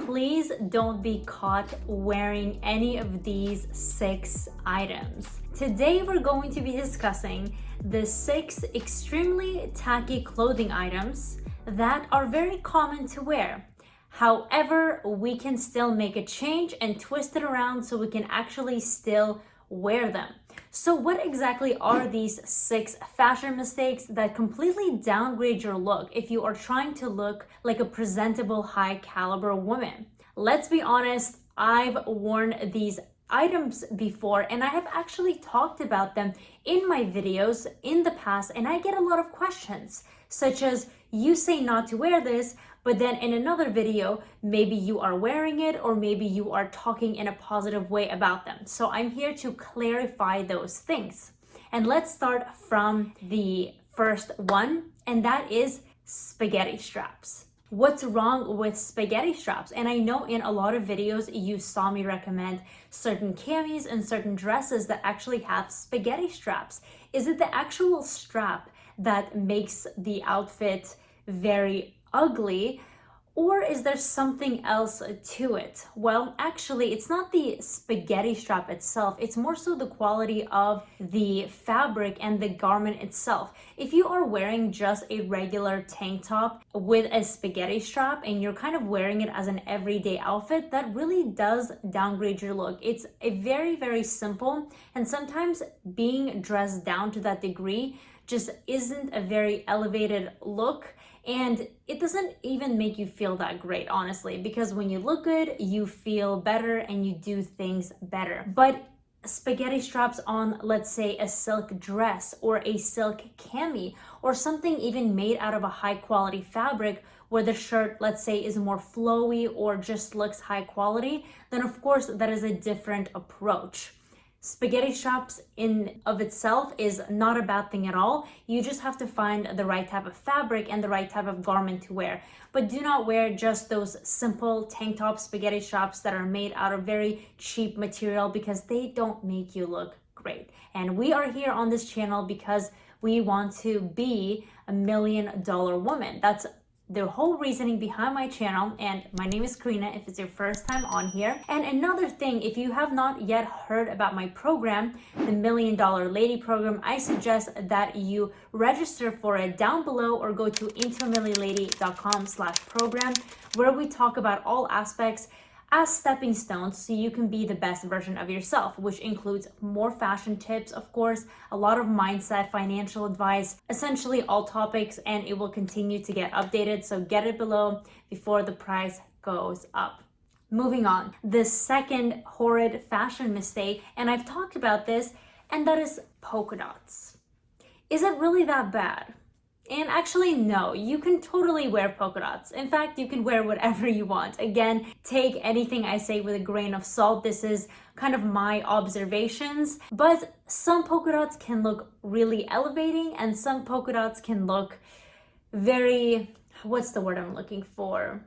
please don't be caught wearing any of these 6 items. Today we're going to be discussing the 6 extremely tacky clothing items that are very common to wear. However, we can still make a change and twist it around so we can actually still wear them. So what exactly are these 6 fashion mistakes that completely downgrade your look if you are trying to look like a presentable high caliber woman? Let's be honest, I've worn these items before and I have actually talked about them in my videos in the past, and I get a lot of questions such as, you say not to wear this, but then in another video, maybe you are wearing it or maybe you are talking in a positive way about them. So I'm here to clarify those things. And let's start from the first one, and that is spaghetti straps. What's wrong with spaghetti straps? And I know in a lot of videos you saw me recommend certain camis and certain dresses that actually have spaghetti straps. Is it the actual strap that makes the outfit very ugly, or is there something else to it? Well, actually, it's not the spaghetti strap itself. It's more so the quality of the fabric and the garment itself. If you are wearing just a regular tank top with a spaghetti strap and you're kind of wearing it as an everyday outfit, that really does downgrade your look. It's a very, very simple, and sometimes being dressed down to that degree just isn't a very elevated look, and it doesn't even make you feel that great, honestly, because when you look good, you feel better and you do things better. But spaghetti straps on, let's say, a silk dress or a silk cami or something even made out of a high quality fabric where the shirt, let's say, is more flowy or just looks high quality, then of course that is a different approach. Spaghetti straps in of itself is not a bad thing at all. You just have to find the right type of fabric and the right type of garment to wear. But do not wear just those simple tank top spaghetti straps that are made out of very cheap material, because they don't make you look great. And we are here on this channel because we want to be a $1 million woman. That's the whole reasoning behind my channel, and my name is Karina if it's your first time on here. And another thing, if you have not yet heard about my program, the $1 Million Lady program, I suggest that you register for it down below or go to intoamillionlady.com/program, where we talk about all aspects as stepping stones so you can be the best version of yourself, which includes more fashion tips, of course, a lot of mindset, financial advice, essentially all topics, and it will continue to get updated. So get it below before the price goes up. Moving on, the second horrid fashion mistake, and I've talked about this, and that is polka dots. Is it really that bad? And actually, no, you can totally wear polka dots. In fact, you can wear whatever you want. Again, take anything I say with a grain of salt. This is kind of my observations, but some polka dots can look really elevating and some polka dots can look very, what's the word I'm looking for?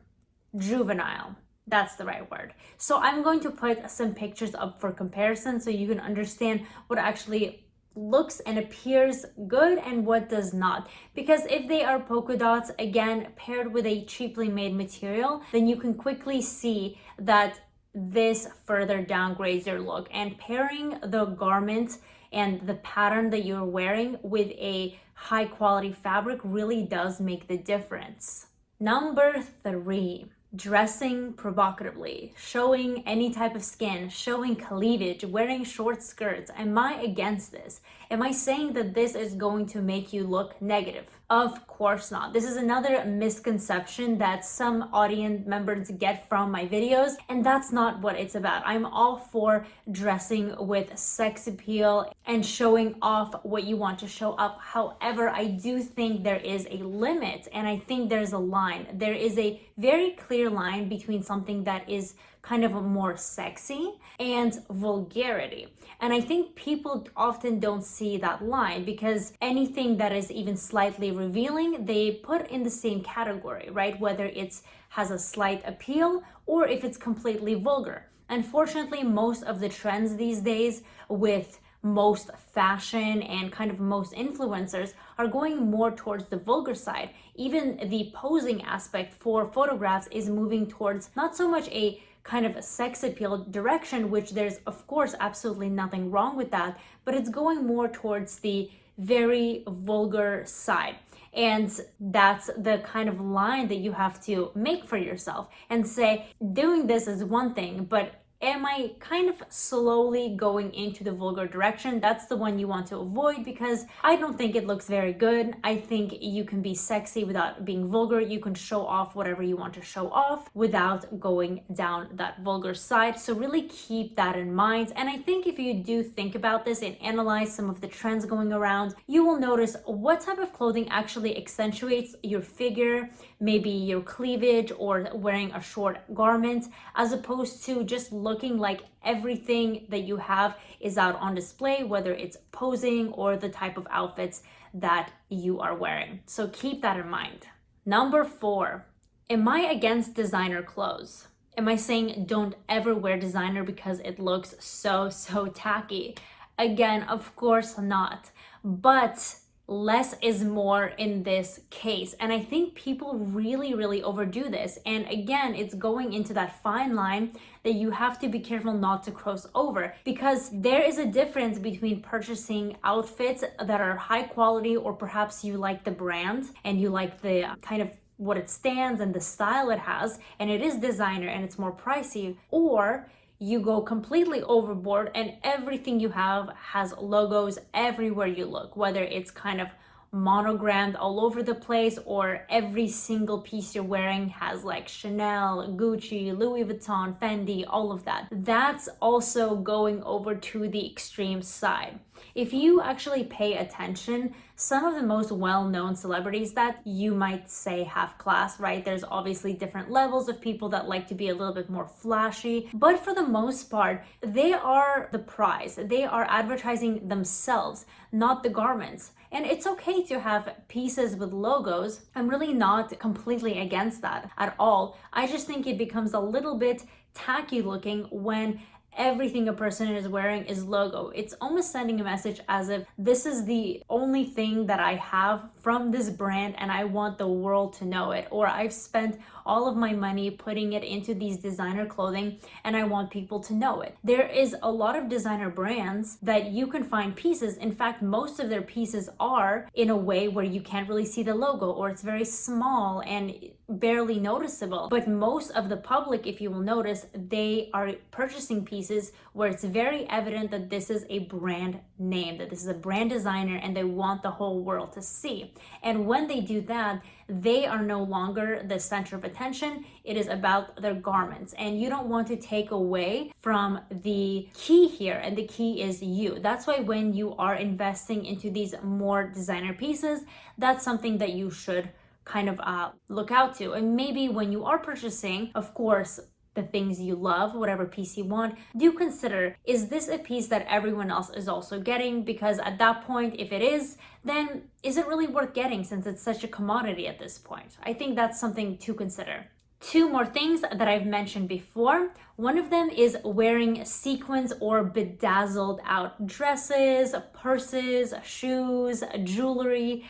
Juvenile. That's the right word. So I'm going to put some pictures up for comparison so you can understand what actually looks and appears good and what does not. Because if they are polka dots, again, paired with a cheaply made material, then you can quickly see that this further downgrades your look. And pairing the garment and the pattern that you're wearing with a high quality fabric really does make the difference. Number 3. Dressing provocatively, showing any type of skin, showing cleavage, wearing short skirts. Am I against this? Am I saying that this is going to make you look negative? Of course not. This is another misconception that some audience members get from my videos, and that's not what it's about. I'm all for dressing with sex appeal and showing off what you want to show up. However, I do think there is a limit, and I think there's a line. There is a very clear line between something that is kind of more sexy and vulgarity. And I think people often don't see that line, because anything that is even slightly revealing, they put in the same category, right? Whether it's has a slight appeal or if it's completely vulgar. Unfortunately, most of the trends these days with most fashion and kind of most influencers are going more towards the vulgar side. Even the posing aspect for photographs is moving towards not so much a kind of a sex appeal direction, which there's of course absolutely nothing wrong with that, but it's going more towards the very vulgar side. And that's the kind of line that you have to make for yourself and say, doing this is one thing, but am I kind of slowly going into the vulgar direction? That's the one you want to avoid, because I don't think it looks very good. I think you can be sexy without being vulgar. You can show off whatever you want to show off without going down that vulgar side. So really keep that in mind. And I think if you do think about this and analyze some of the trends going around, you will notice what type of clothing actually accentuates your figure, maybe your cleavage, or wearing a short garment, as opposed to just looking like everything that you have is out on display, whether it's posing or the type of outfits that you are wearing. So keep that in mind. Number 4, am I against designer clothes? Am I saying don't ever wear designer because it looks so tacky? Again, of course not. But less is more in this case. And I think people really overdo this. And again, it's going into that fine line that you have to be careful not to cross over, because there is a difference between purchasing outfits that are high quality, or perhaps you like the brand and you like the kind of what it stands and the style it has, and it is designer and it's more pricey, or you go completely overboard and everything you have has logos everywhere you look, whether it's kind of monogrammed all over the place, or every single piece you're wearing has like Chanel, Gucci, Louis Vuitton, Fendi, all of that. That's also going over to the extreme side. If you actually pay attention, some of the most well-known celebrities that you might say have class, right? There's obviously different levels of people that like to be a little bit more flashy, but for the most part, they are the prize. They are advertising themselves, not the garments. And it's okay to have pieces with logos. I'm really not completely against that at all. I just think it becomes a little bit tacky looking when everything a person is wearing is logo. It's almost sending a message as if this is the only thing that I have from this brand and I want the world to know it, or I've spent all of my money putting it into these designer clothing and I want people to know it. There is a lot of designer brands that you can find pieces. In fact, most of their pieces are in a way where you can't really see the logo, or it's very small and barely noticeable. But most of the public, if you will notice, they are purchasing pieces where it's very evident that this is a brand name, that this is a brand designer, and they want the whole world to see. And when they do that, they are no longer the center of attention. It is about their garments. And you don't want to take away from the key here. And the key is you. That's why when you are investing into these more designer pieces, that's something that you should kind of look out to. And maybe when you are purchasing, of course, the things you love, whatever piece you want, do consider, is this a piece that everyone else is also getting? Because at that point, if it is, then is it really worth getting, since it's such a commodity at this point? I think that's something to consider. 2 more things that I've mentioned before. One of them is wearing sequins or bedazzled out dresses, purses, shoes, jewelry.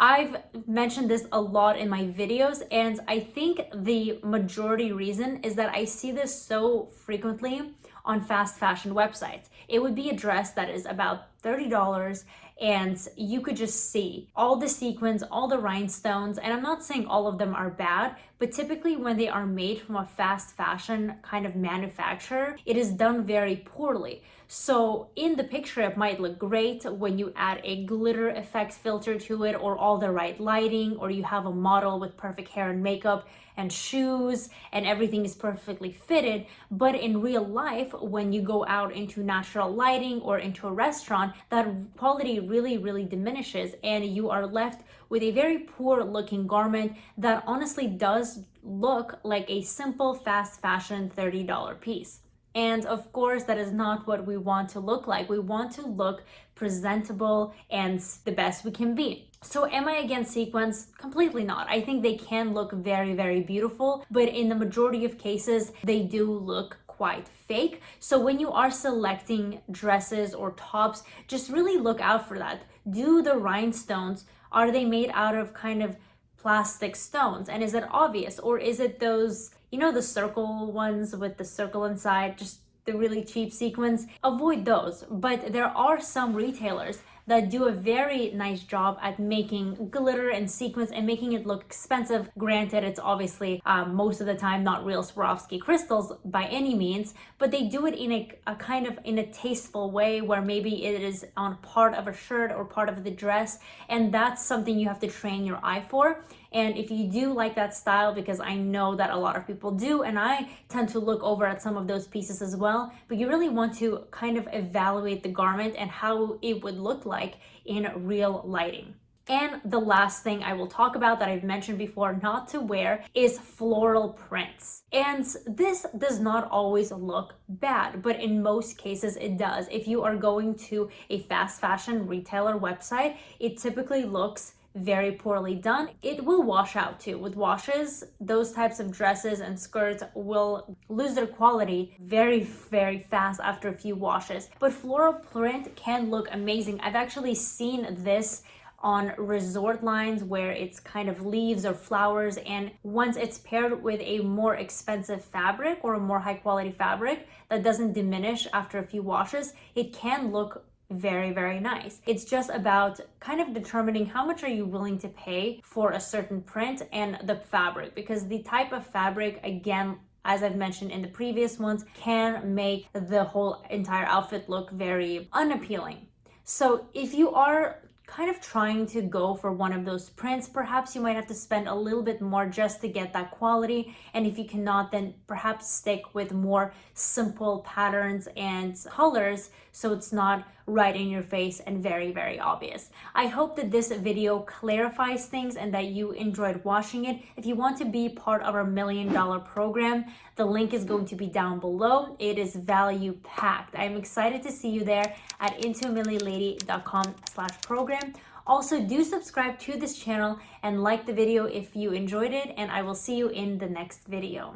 I've mentioned this a lot in my videos, and I think the majority reason is that I see this so frequently on fast fashion websites. It would be a dress that is about $30, and you could just see all the sequins, all the rhinestones, and I'm not saying all of them are bad, but typically when they are made from a fast fashion kind of manufacturer, it is done very poorly. So in the picture, it might look great when you add a glitter effect filter to it, or all the right lighting, or you have a model with perfect hair and makeup and shoes and everything is perfectly fitted. But in real life, when you go out into natural lighting or into a restaurant, that quality really diminishes, and you are left with a very poor looking garment that honestly does look like a simple fast fashion $30 piece. And of course, that is not what we want to look like. We want to look presentable and the best we can be. So am I against sequins? Completely not. I think they can look very beautiful, but in the majority of cases, they do look quite fake. So when you are selecting dresses or tops, just really look out for that. Do the rhinestones, are they made out of kind of plastic stones? And is it obvious? Or is it those, you know, the circle ones with the circle inside, just the really cheap sequins? Avoid those. But there are some retailers that do a very nice job at making glitter and sequins and making it look expensive. Granted, it's obviously most of the time not real Swarovski crystals by any means, but they do it in a kind of in a tasteful way where maybe it is on part of a shirt or part of the dress, and that's something you have to train your eye for. And if you do like that style, because I know that a lot of people do, and I tend to look over at some of those pieces as well, but you really want to kind of evaluate the garment and how it would look like in real lighting. And the last thing I will talk about that I've mentioned before not to wear is floral prints. And this does not always look bad, but in most cases it does. If you are going to a fast fashion retailer website, it typically looks very poorly done. It will wash out too. With washes, those types of dresses and skirts will lose their quality very, very fast after a few washes. But floral print can look amazing. I've actually seen this on resort lines where it's kind of leaves or flowers, and once it's paired with a more expensive fabric or a more high quality fabric that doesn't diminish after a few washes, it can look very, very nice. It's just about kind of determining how much are you willing to pay for a certain print and the fabric, because the type of fabric, again, as I've mentioned in the previous ones, can make the whole entire outfit look very unappealing. So if you are kind of trying to go for one of those prints, perhaps you might have to spend a little bit more just to get that quality. And if you cannot, then perhaps stick with more simple patterns and colors so it's not right in your face and very, very obvious. I hope that this video clarifies things and that you enjoyed watching it. If you want to be part of our $1 million program, the link is going to be down below. It is value packed. I'm excited to see you there at intoamilliolady.com/program. Also, do subscribe to this channel and like the video if you enjoyed it, and I will see you in the next video.